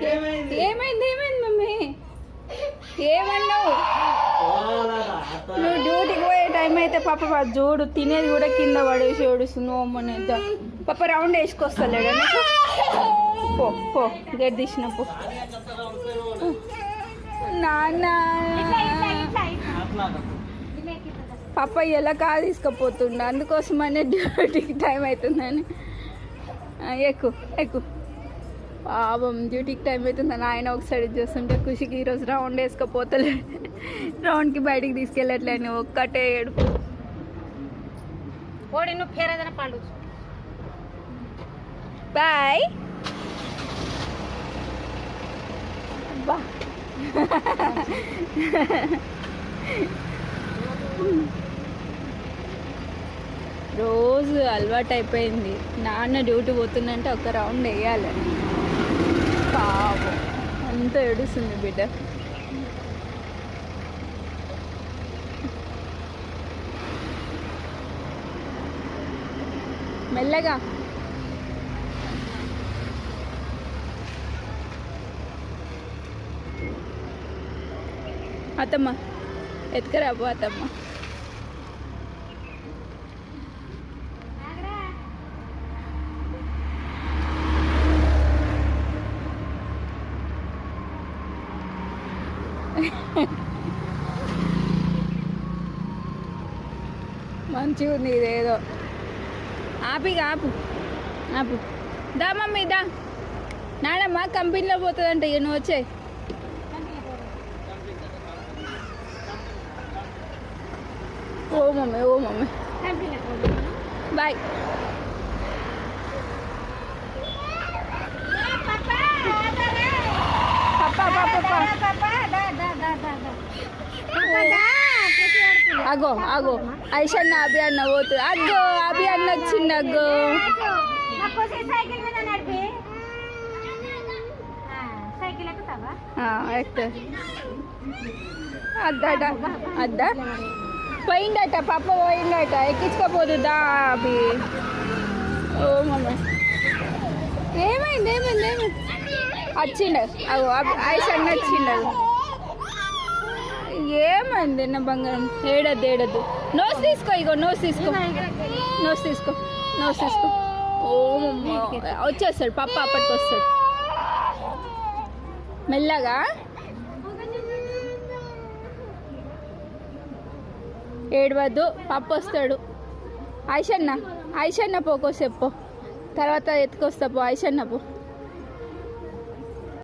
ఏమైంది ఏమైంది మమ్మీ? ఏమన్నావు? నువ్వు డ్యూటీకి పోయే టైం అయితే పాప చూడు తినేది కూడా కింద పడేసి ఏడుస్తుంది. అమ్మని పాప రౌండ్ వేసుకొస్తలేడు. పో పో గేట్ తీసిన పో. నాన్న పాప ఎలా కాదు తీసుకుపోతుండ, అందుకోసమనే డ్యూటీకి టైం అవుతుందని. ఎక్కువ ఎక్కువ పాపం డ్యూటీకి టైం అవుతుందని ఆయన ఒకసారి చూస్తుంటే ఖుషికి ఈరోజు రౌండ్ వేసుకపోతలే, రౌండ్కి బయటికి తీసుకెళ్ళట్లే అని ఒక్కటే ఏడుపు. బాయ్ బా. రోజు అలవాటు అయిపోయింది. నాన్న డ్యూటీ పోతుందంటే ఒక రౌండ్ వేయాలి. పాపం అంత ఏడుస్తుంది బిడ్డ. మెల్లగా అత్తమ్మ ఎత్తుకరాబో అత్తమ్మ. మంచిగా ఉంది ఇదేదో. ఆపిగా ఆపు ఆపు. దా మమ్మీ దా. నానమ్మ కంపెనీలో పోతుందంట. ఇక నువ్వు వచ్చాయి. ఓ మమ్మీ బాయ్. అగో అగో ఐషన్న అభి అన్న పోతుంది. అగ్గో అభి అన్న వచ్చింది. అగ్గో అద్దట అద్దా పోయిందట. పాప పోయిందట. ఎక్కించుకోపోదు దా అభి. ఓ మమ్మీ ఏమైంది వచ్చిండు. అగో ఐషన్న వచ్చిండు. ఏమైంది నా బంగారం? ఏడద్దు. నోస్ తీసుకో. ఇగో నోస్ తీసుకో. ఓ వచ్చేస్తాడు పప్ప. అప్పటికి వస్తాడు మెల్లగా. ఏడవద్దు, పప్ప వస్తాడు. ఐషన్న పోకోసేపు తర్వాత ఎత్తుకొస్తా పో. ఐషన్న పో.